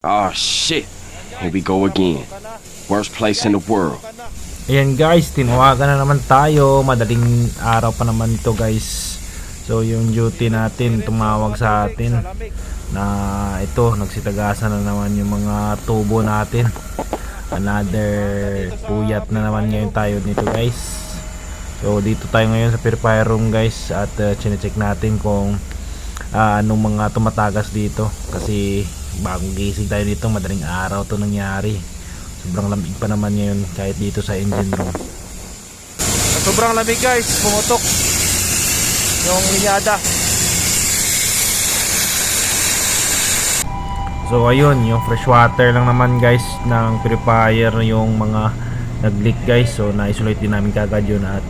Oh shit, here we go again. Worst place in the world. Ayan guys, tinawagan na naman tayo. Madaling araw pa naman ito guys. So yung duty natin tumawag sa atin na ito, nagsitagasan na naman yung mga tubo natin. Another puyat na naman ngayon tayo dito guys. So dito tayo ngayon sa purifier room guys. At chinecheck natin kung anong mga tumatagas dito. Kasi bagong gising tayo dito, madaling araw to nangyari. Sobrang lamig pa naman ngayon kahit dito sa engine room. Sobrang lamig guys, pumutok yung linyada. So ayun, yung fresh water lang naman guys ng purifier yung mga nag-leak guys. So na-isolate din namin kagad yun. At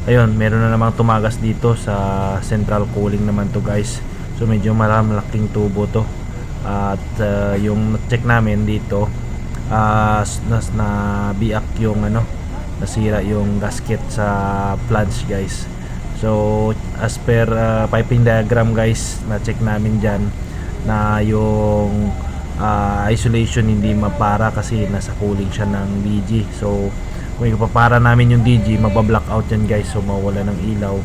ayun, meron na namang tumagas dito sa central cooling naman to guys. So medyo malaking tubo to. At yung check namin dito, na biak yung nasira yung gasket sa flange guys. So as per piping diagram guys, na check namin dyan na yung isolation hindi mapara kasi nasa cooling siya ng DG. So kung ipapara namin yung DG, mabablock out yan guys. So mawala ng ilaw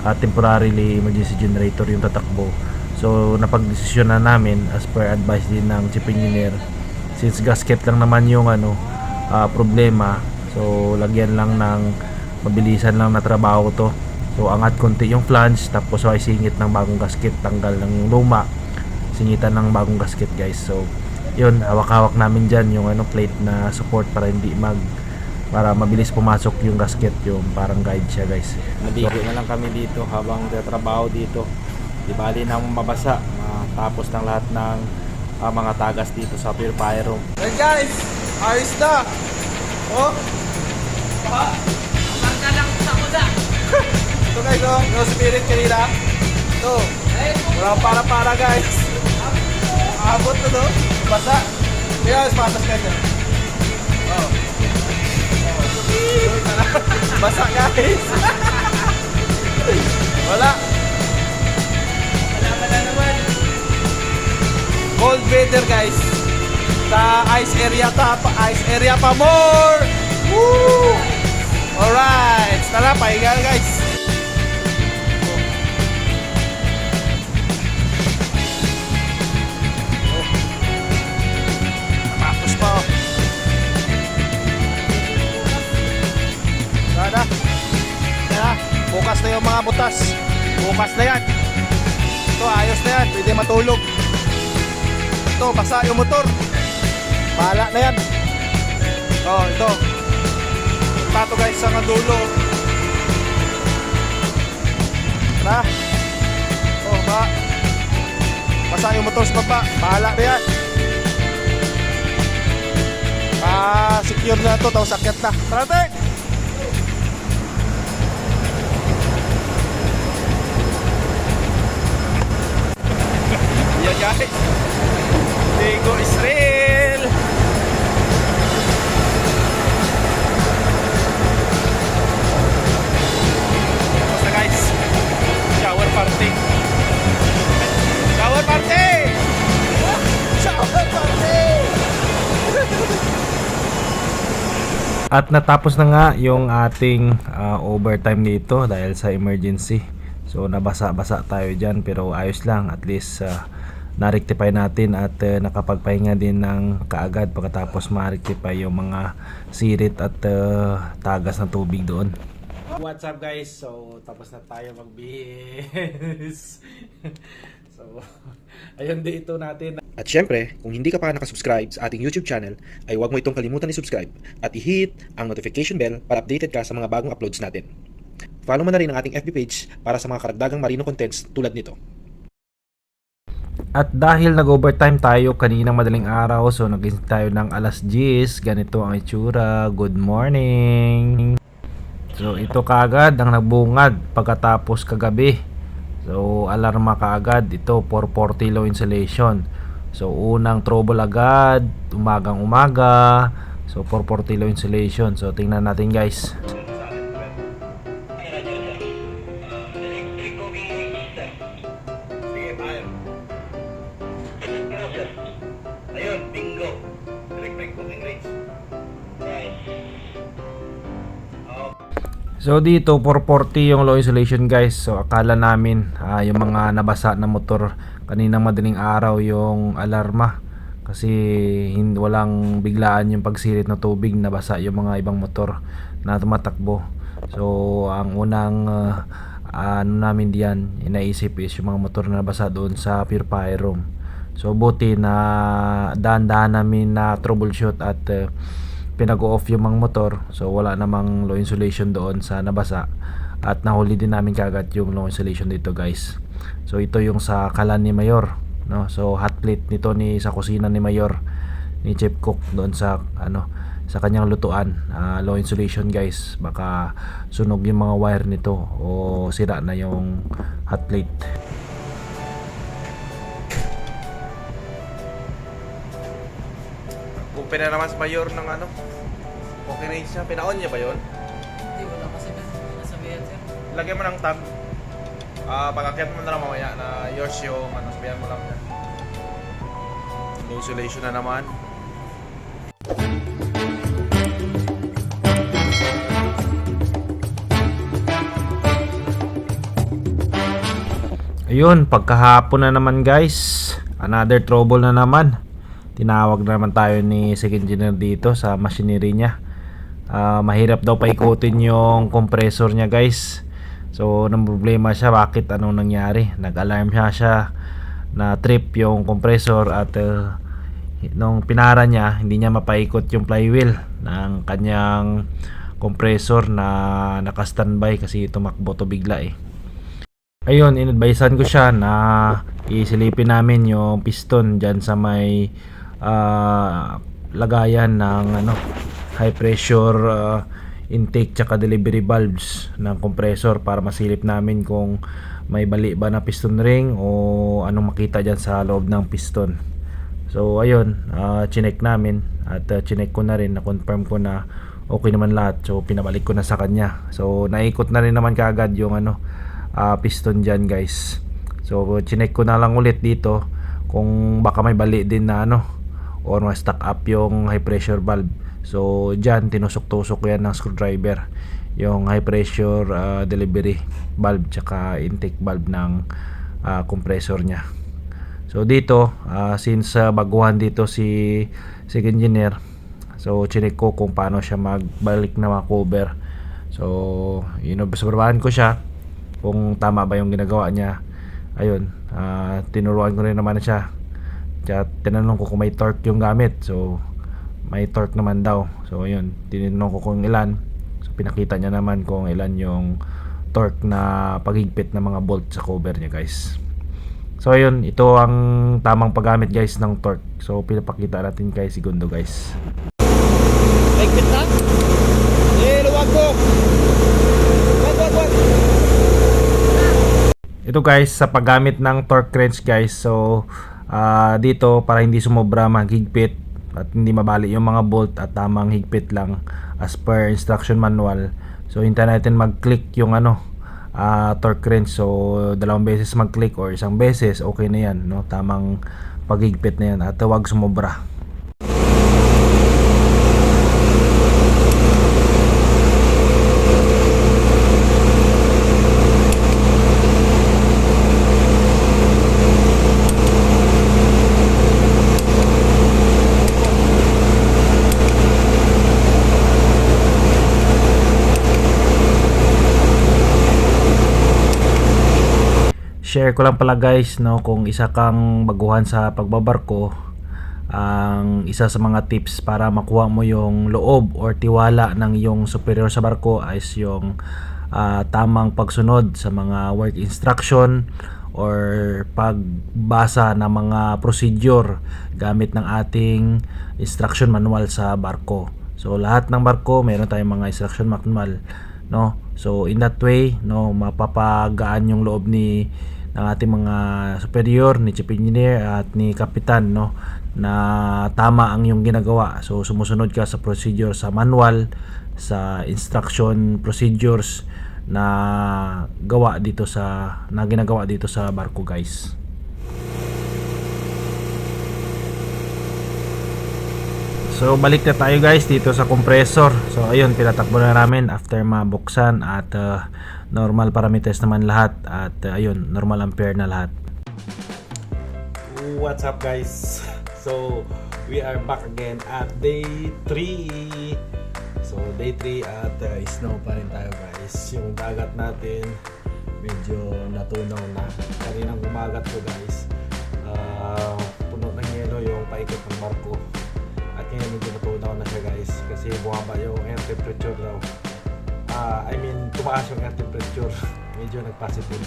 at temporarily emergency generator yung tatakbo. So napagdesisyon na namin as per advice din ng chief engineer, since gasket lang naman yung problema, so lagyan lang ng mabilisan lang na trabaho to. So angat konti yung flange, tapos ay singit ng bagong gasket, tanggal ng luma, singitan ng bagong gasket guys. So yun, hawak-hawak namin dyan yung plate na support para para mabilis pumasok yung gasket, yung parang guide siya guys. Naligo na lang kami dito habang trabaho dito. Di bali nang mabasa, tapos ng lahat ng mga tagas dito sa purifier room. Hey guys, ayos na. Oh, Marka lang sa kuda. ito guys, no spirit kanina. Ito, walang para-para guys. Abot na no, basa. Kaya patas guys. Oh. Basa guys. Wala. Wala naman. Cold weather guys. Sa ice area pa more. Woo! Alright, tara pahinga guys. Tapos pa. Tara. Tara, bukas na yung mga butas. Bukas na yan. Ito, ayos na yan. Pwede matulog. Ito, basa yung motor. Bahala na yan. Oh, ito. Pato guys sa dulo. Tara. Oh, basa yung motor sa baba. Bahala na yan. Secure na ito. Tapos sakit na. Tara, tek! Yan guys, Diego Israel. Tapos na guys, shower party. Shower party! Shower party! At natapos na nga yung ating overtime dito dahil sa emergency. So nabasa-basa tayo dyan, pero ayos lang, at least na-rectify natin at nakapagpahinga din ng kaagad pagkatapos ma-rectify yung mga sirit at tagas ng tubig doon. What's up guys? So tapos na tayo magbihis. So ayun, dito natin. At syempre, kung hindi ka pa nakasubscribe sa ating YouTube channel, ay huwag mo itong kalimutan i-subscribe at i-hit ang notification bell para updated ka sa mga bagong uploads natin. Follow mo na rin ang ating FB page para sa mga karagdagang marino contents tulad nito. At dahil nag-overtime tayo kaninang madaling araw, so nagising tayo ng alas 10. Ganito ang itsura. Good morning. So ito kaagad ang nagbungad pagkatapos kagabi. So alarma kaagad ito, 440 low insulation. So unang trouble agad, umagang umaga. So 440 low insulation. So tingnan natin guys. Ayun. So dito 440 yung low insulation guys. So akala namin yung mga nabasa na motor kaninang madaling araw yung alarma, kasi walang biglaan yung pagsirit ng tubig, nabasa yung mga ibang motor na tumatakbo. So ang unang ano namin diyan inaisip is yung mga motor na nabasa doon sa purifier room. So buti na dahan-dahan namin na troubleshoot at pinag-off yung mga motor, so wala namang low insulation doon sa nabasa, at nahuli din namin kagad yung low insulation dito guys. So ito yung sa kalan ni Mayor, no? So hot plate nito ni sa kusina ni Mayor, ni Chef Cook doon sa sa kanyang lutuan. Low insulation guys, baka sunog yung mga wire nito o sira na yung hot plate. Open na naman sa Mayor ng okay range niya. Pina-on niya ba yun? Hindi, wala kasi nasabihan sir. Lagyan mo ng tab. Pag-akyat mo na lang mamaya na yours yung sabihan mo lang yan. Insulation na naman. Ayun, pagkahapon na naman guys, another trouble na naman. Tinawag na naman tayo ni second engineer dito sa machinery niya. Mahirap daw paikutin yung compressor niya guys. So nang problema siya, bakit anong nangyari, nag-alarm siya na trip yung compressor, at nung pinara niya hindi niya mapaikot yung flywheel ng kanyang compressor na naka-standby kasi tumakbo to bigla eh. Ayun, inadvisean ko siya na isilipin namin yung piston dyan sa may lagayan ng high pressure intake tsaka delivery valves ng compressor, para masilip namin kung may bali ba na piston ring o anong makita dyan sa loob ng piston. So ayun, chinek namin at chinek ko na rin, na confirm ko na okay naman lahat. So pinabalik ko na sa kanya. So naikot na rin naman kaagad yung piston dyan guys. So chinek ko na lang ulit dito kung baka may bali din na or ma-stuck up yung high pressure valve. So dyan tinusok-tusok ko yan ng screwdriver yung high pressure delivery valve tsaka intake valve ng compressor nya. So dito since baguhan dito si engineer, so chinek ko kung paano siya magbalik na cover. So inobserbahan ko siya kung tama ba yung ginagawa niya. Ayun, tinuruan ko rin naman siya. Kaya tinanong ko kung may torque yung gamit. So may torque naman daw. So ayun, tinanong ko kung ilan. So pinakita niya naman kung ilan yung torque na paghigpit ng mga bolt sa cover niya guys. So ayun, ito ang tamang paggamit guys ng torque. So pinapakita natin kay segundo guys. Higpit na? Luwag ko! Wag! Ito guys, sa paggamit ng torque wrench guys. So dito, para hindi sumobra, maghigpit at hindi mabali yung mga bolt at tamang higpit lang as per instruction manual. So hintayin natin mag-click yung torque wrench. So dalawang beses mag-click or isang beses, okay na yan, no? Tamang paghigpit na yan at huwag sumobra. Share ko lang pala guys, no, kung isa kang baguhan sa pagbabarko, ang isa sa mga tips para makuha mo yung loob or tiwala ng iyong superior sa barko is yung tamang pagsunod sa mga work instruction or pagbasa ng mga procedure gamit ng ating instruction manual sa barko. So lahat ng barko meron tayong mga instruction manual, no? So in that way, no, mapapagaan yung loob ng ating mga superior, ni chief engineer at ni kapitan, no, na tama ang iyong ginagawa. So sumusunod ka sa procedure sa manual, sa instruction procedures na ginagawa dito sa barko guys. So So balik na tayo guys dito sa compressor. So ayun, pinatakbo na namin after mabuksan at normal parameters naman lahat at ayun, normal ampere na lahat. What's up guys? So we are back again at day 3. So day 3 at snow pa rin tayo guys. Yung dagat natin medyo natunaw na. Kaninang umagat ko guys, puno ng yelo yung paikot ng barko. At ngayon medyo natunaw na siya guys kasi bumaba yung air temperature daw. Tumaas yung air temperature. Medyo nag-positive.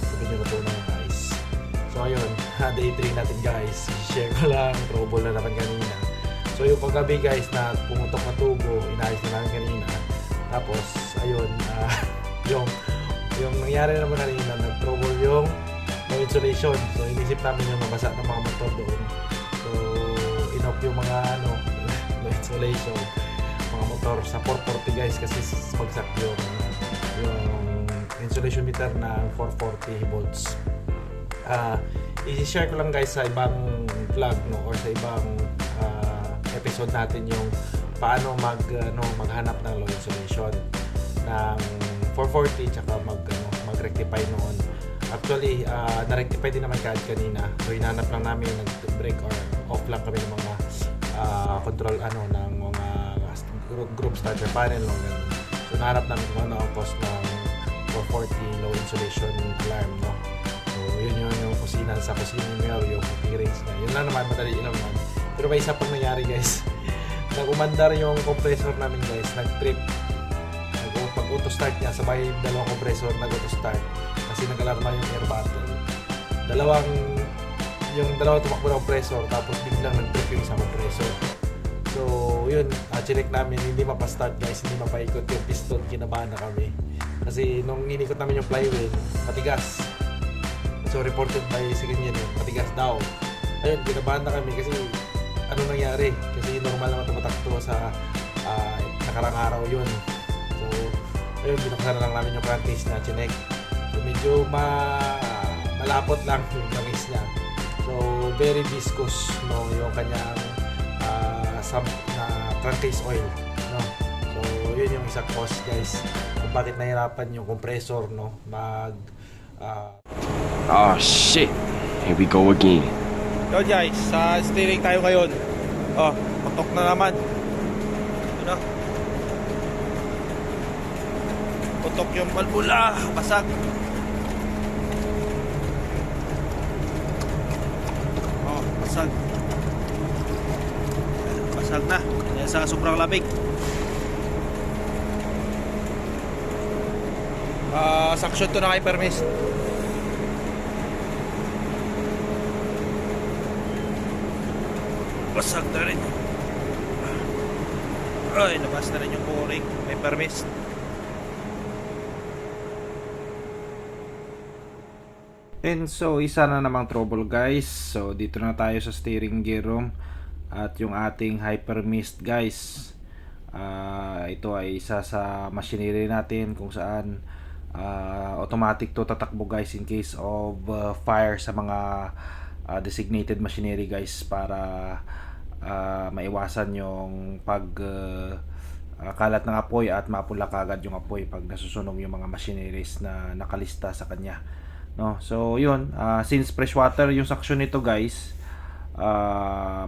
So medyo natunaw guys. So ayun, day 3 natin guys. Share ko lang, trouble na naman kanina. So yung paggabi guys na pumutok na tubo, inayos na namin kanina. Tapos ayun, yung nangyari naman kanina, nag-trouble yung insulation. So inisip namin yung mabasa ng mga motor doon. So in-off yung mga insulation, mga motor sa 440 guys kasi bagsak yung insulation meter ng 440 volts. I-share ko lang guys sa ibang vlog or sa ibang episode natin yung paano maghanap ng low insulation ng 440 tsaka mag-rectify noon. Actually, na-rectify din naman kahit kanina. So hinanap lang namin, nag-break or off lang kami ng mga control ng mga group starter panel o ganun. So nahanap namin kung ano ang cost ng 440 low insulation alarm, no? So yun yung kusina, sa kusina ni Mayor, yung clearance niya. Yun lang naman, madali lang naman. Pero may isa pang nangyari guys. Nag-umandar yung compressor namin guys, nag-trip. Pag-auto start niya, sabay dalawang compressor nag-auto start kasi nag-alarma yung air bottle. Dalawang tumakbo na compressor tapos biglang nag-trip yung isang compressor. So yun, chinek namin, hindi mapastart guys, hindi mapaikot yung piston, kinabahan na kami. Kasi nung inikot namin yung flywheel, matigas. So reported by second unit, matigas daw. Ayun, kinabahan na kami kasi ano nangyari? Kasi normal naman tumatakbo sa nakarang araw yun. So ayun, binuksan na lang namin yung crankcase na chinek. So medyo malapot lang yung langis niya. So very viscous yung kanyang na crankcase oil, no. So yun yung isang cause guys kung bakit nahirapan yung compressor Oh shit, here we go again. Yo guys, sa steering tayo ngayon. Patok na naman. Ano? Putok yung balbula, basag. Basag. Basag na. Dahil sa sobrang lamig. Suction to na hypermist. Basag na rin. Ay, labas na rin yung pouring. Hypermist. And so isa na namang trouble guys. So dito na tayo sa steering gear room at yung ating hypermist guys. Ito ay isa sa machinery natin kung saan automatic to tatakbo guys in case of fire sa mga designated machinery guys para maiwasan yung kalat ng apoy at mapula kagad yung apoy pag nasusunog yung mga machineries na nakalista sa kanya, no? So yun, since freshwater yung suction nito guys,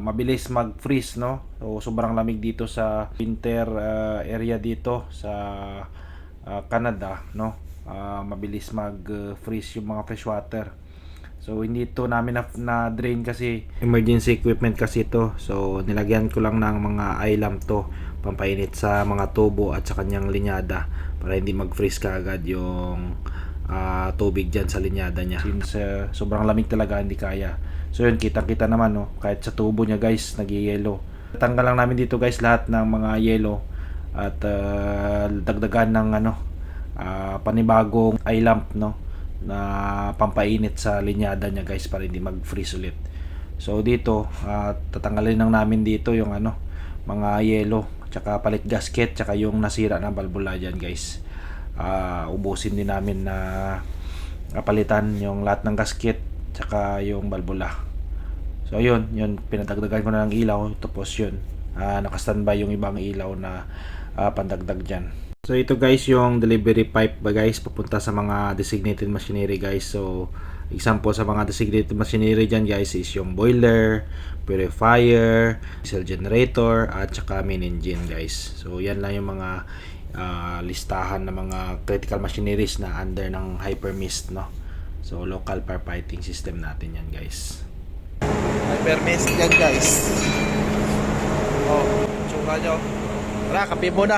mabilis mag-freeze, no? So sobrang lamig dito sa winter area dito sa Canada, no? Mabilis mag-freeze yung mga freshwater. So hindi ito namin na drain kasi emergency equipment kasi ito. So nilagyan ko lang ng mga I-lamp to, pampainit sa mga tubo at sa kanyang linyada para hindi mag-freeze kaagad yung tubig dyan sa linyada niya. Since sobrang lamig talaga, hindi kaya. So yun, kitang-kita naman, no, kahit sa tubo niya guys, nag-yellow. Tanggal lang namin dito guys lahat ng mga yellow at dagdagan ng panibagong I-lamp, no, na pampainit sa linyada niya guys para hindi mag-freeze ulit. So dito, tatanggalin lang namin dito yung mga yellow, tsaka palit gasket, tsaka yung nasira na balbula dyan guys. Ubusin din namin na palitan yung lahat ng gasket tsaka yung balbula. So yun pinadagdagan ko na ng ilaw, tapos yun Naka-standby yung ibang ilaw na pandagdag dyan. So ito guys yung delivery pipe ba guys papunta sa mga designated machinery guys. So example sa mga designated machinery dyan guys is yung boiler, purifier, diesel generator at saka main engine guys. So yan lang yung mga listahan ng mga critical machineries na under ng Hypermist, no. So local firefighting system natin yan guys. Hypermist yan guys. Oh, tsuka nyo. Tara, kape muna.